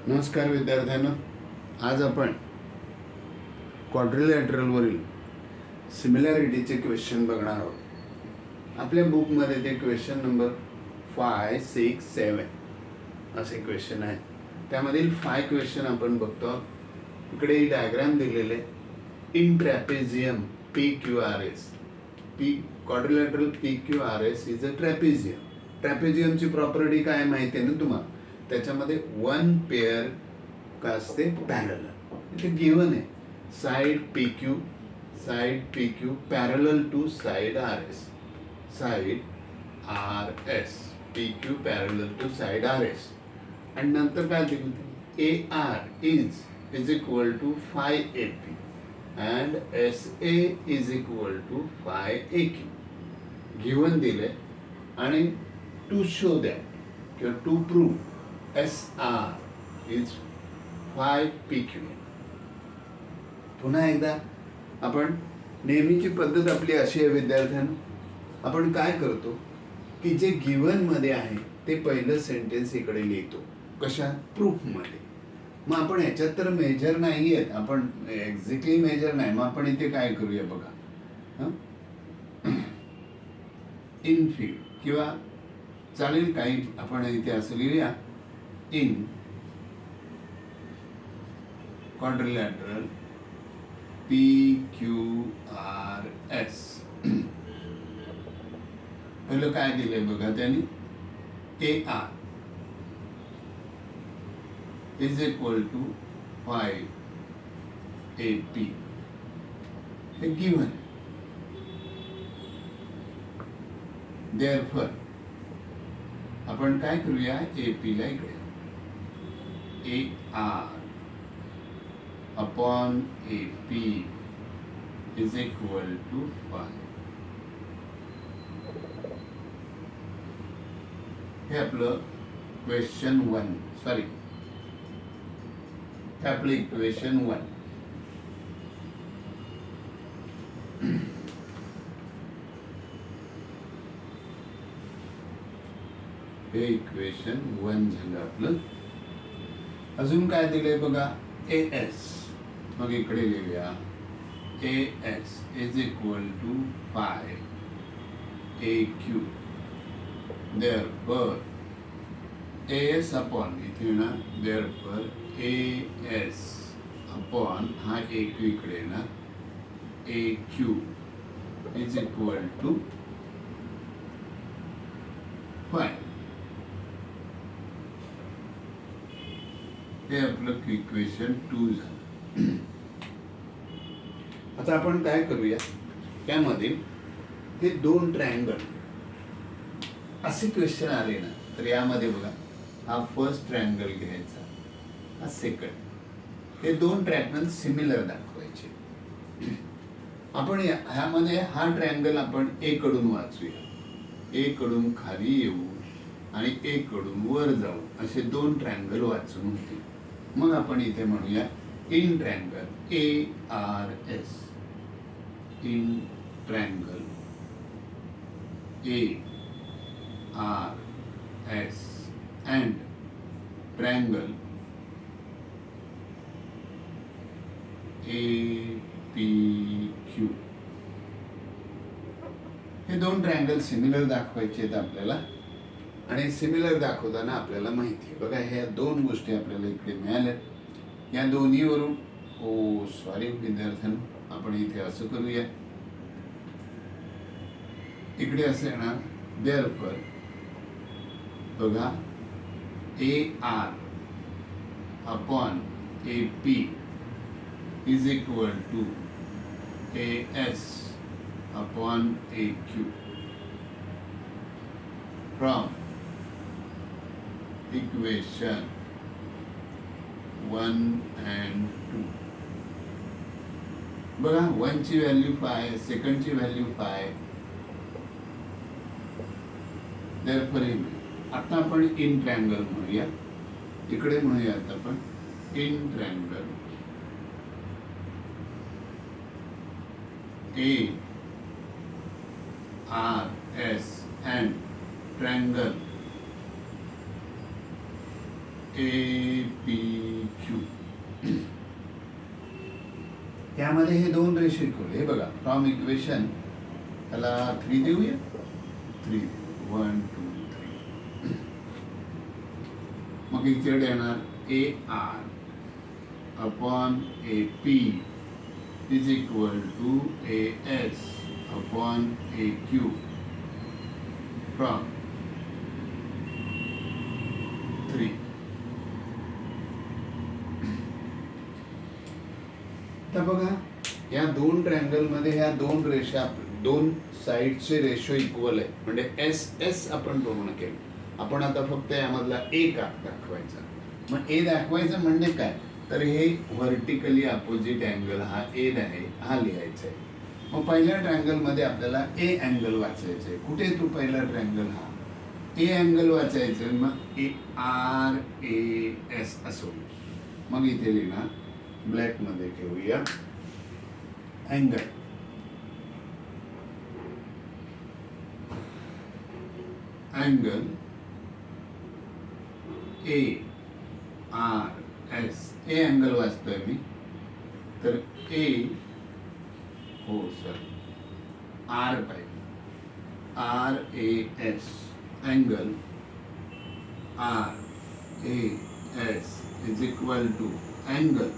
नमस्कार विद्यार्थ्यांनो, आज आपण क्वाड्रिलॅटरलवरील सिमिलॅरिटीचे क्वेश्चन बघणार आहोत. आपल्या बुकमध्ये ते क्वेश्चन नंबर 5, 6, 7 असे क्वेश्चन आहेत. त्यामधील 5 क्वेश्चन आपण बघतो. इकडे ही डायग्राम दिलेले in trapezium PQRS. Quadrilateral PQRS is a trapezium. ट्रॅपेझियमची प्रॉपर्टी काय माहिती आहे ना तुम्हाला? त्याच्यामध्ये वन पेअर का असते पॅरलल. इथे गिवन आहे side PQ parallel to side RS. Side RS PQ parallel to side RS. आणि नंतर काय दिलं? AR is equal to 5AP and SA is equal to 5AQ. Given दिले आणि टू शो दॅट किंवा to prove SR is 5PQ. पुन्हा एकदा आपण नेहमीची पद्धत आपली अशी आहे विद्यार्थ्यांनो, आपण काय करतो की जे गिवन मध्ये आहे ते पहिलं सेंटेन्स इकडे लिहितो. कशा? प्रूफ मध्ये. मग आपण ह्याच्यात तर मेजर नाही आहेत, आपण एक्झॅक्टली मेजर नाही. मग आपण इथे काय करूया बघा, इनफिल्ड किंवा चालेल काही आपण इथे असं लिहूया in quadrilateral PQRS. पहिलं काय दिलंय बघा त्यांनी, AR is equal to 5AP. हे गिव्हन. देअरफॉर आपण काय करूया, AP ला इकडे AR upon AP is equal to 5. हे आपलं क्वेश्चन 1. सॉरी, हे आपलं इक्वेशन 1. हे इक्वेशन 1 झालं आपलं. अजून काय दिलंय बघा, AS. मग इकडे लिहूया AS is equal to 5AQ. Therefore AS upon इथे ना, देअरफॉर AS अपॉन हा AQ इकडे ना, AQ इज इक्वल टू 5. हे आपलं इक्वेशन 2 झालं. आता आपण काय करूया, त्यामध्ये हे 2 ट्रायंगल असे क्वेश्चन आले ना, तर यामध्ये बघा हा फर्स्ट ट्रायंगल घ्यायचा, हा सेकंड. हे 2 ट्रायंगल सिमिलर दाखवायचे. आपण ह्यामध्ये हा ट्रायंगल आपण A कडून वाचूया. A कडून खाली येऊ आणि A कडून वर जाऊ, असे 2 ट्रायंगल वाचून होतील. मग आपण इथे म्हणूया in triangle ARS. In triangle ARS and triangle APQ. हे 2 ट्रायंगल सिमिलर दाखवायचे आहेत आपल्याला. आणि सिमिलर दाखवताना आपल्याला माहिती आहे बघा, ह्या 2 गोष्टी आपल्याला इकडे मिळाल्या. या दोन्हीवरून सॉरी विद्यार्थ्यांनो, आपण इथे असं करूया, इकडे असं येणार. देअरफॉर बघा AR upon AP is equal to AS upon AQ from equation 1 and 2. बघा 1 ची व्हॅल्यू 5, सेकंड ची व्हॅल्यू 5. देअरफॉर आता आपण इन ट्रायंगल म्हणूया. इकडे म्हणूया आता आपण in triangle ARS and triangle APQ. यामध्ये हे दोन रेषे इक्वल. हे बघा फ्रॉम इक्वेशन त्याला 3 देऊया. 3 1 2 3. मग इकडे येणार AR upon AP is equal to AS upon AQ from 3. तर बघा या दोन ट्रायंगल मध्ये ह्या दोन रेषा दोन साइडचे रेशो इक्वल आहे. म्हणजे SS आपण पूर्ण केलं. आपण आता फक्त यामधला A दाखवायचा. मग A दाखवायचा म्हणजे काय, तर हे व्हर्टिकली अपोजिट अँगल हा A आहे, हा लिहायचा आहे. मग पहिल्या ट्रायंगल मध्ये आपल्याला A अँगल वाचायचा आहे. कुठे तो पहिला ट्रायंगल हा A अँगल वाचायचा आहे. मग RAS असो. मग इथे लिहिणार ब्लॅक मध्ये घेऊया अँगल ARS. A अँगल वाचतोय मी, तर A हो सर R पाहिजे. RAS angle RAS is equal to angle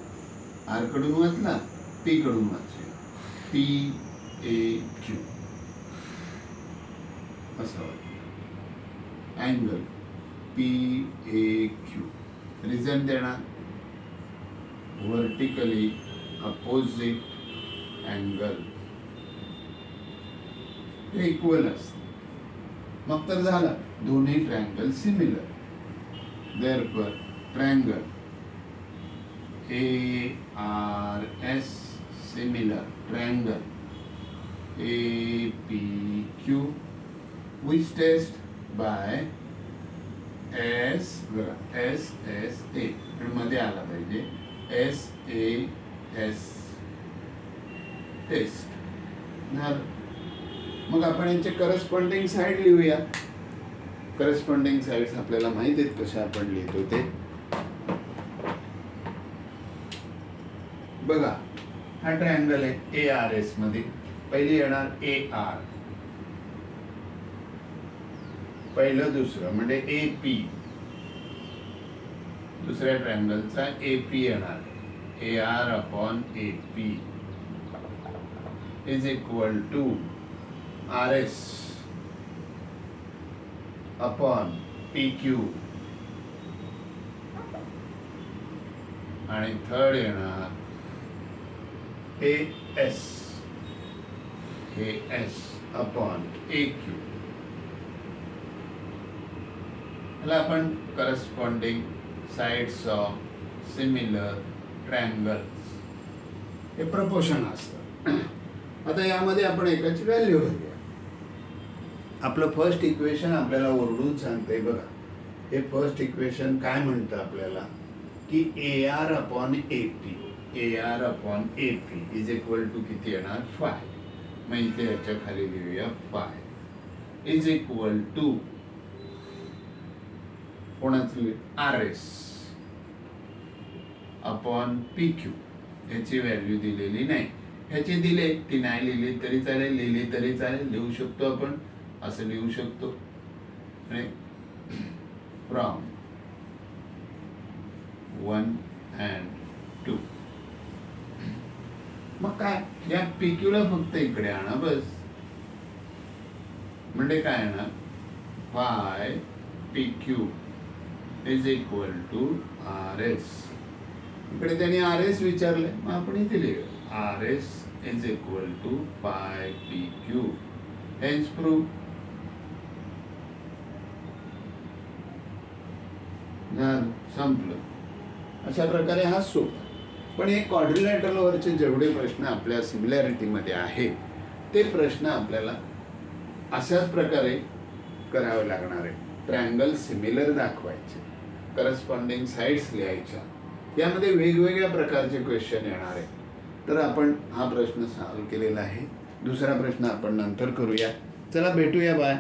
R कडून वाचला, P कडून वाचूया PAQ असं वाटतं. Angle PAQ. रिझन देणार व्हर्टिकली अपोजिट अँगल इक्वल असते. मग तर झालं दोन्ही triangle similar. Therefore triangle ARS similar triangle APQ which test by SSA मध्ये आला पाहिजे SAS टेस्ट. मग आपण यांचे करस्पॉन्डिंग साइड लिहूया. करस्पॉन्डिंग साइड्स आपल्याला माहित आहेत कशा आपण लिहितो ते. बघा हा ट्रायंगल आहे ARS मध्ये. पहिली येणार AR, पहिलं दुसरं म्हणजे AP. दुसऱ्या ट्रायंगलचा AP येणार AR upon AP is equal to RS upon PQ. आणि थर्ड येणार AS अपॉन AQ. याला आपण corresponding sides of similar triangles हे प्रपोर्शन असतं. आता यामध्ये आपण एकाची व्हॅल्यू घ्या. आपलं फर्स्ट इक्वेशन आपल्याला ओरडून सांगते बघा. हे फर्स्ट इक्वेशन काय म्हणतं आपल्याला की AR upon AP is equal to किती येणार 5. मग इथे याच्या खाली लिहूया 5 इज इक्वल टू कोणाचं RS अपॉन PQ. ह्याची व्हॅल्यू दिलेली नाही. ह्याची दिले ती नाही लिहिली तरी चालेल, लिहिली तरी चालेल. लिहू शकतो आपण असं लिहू शकतो फ्रॉम 1 and 2. मग काय या PQ ला फक्त इकडे आणा बस. म्हणजे काय येणार 5 PQ is equal to RS. इकडे त्यांनी RS विचारले, मग आपण इथे लिहूया RS is equal to 5 PQ. Hence prove. संपलं. अशा प्रकारे हा सोपा. पण हे क्वाड्रिलॅटरल वरचे जेवढे प्रश्न आपल्या सिमिलॅरिटी मध्ये आहेत ते प्रश्न आपल्याला अशाच प्रकारे करावे लागणार आहे. ट्रायंगल सिमिलर दाखवायचे, करस्पॉन्डिंग साइड्स लिहायच्या, यामध्ये वेगवेगळ्या प्रकारचे क्वेश्चन येणार आहे. तर आपण हा प्रश्न सॉल्व्ह केलेला आहे. दुसरा प्रश्न आपण नंतर करूया. चला भेटूया. बाय.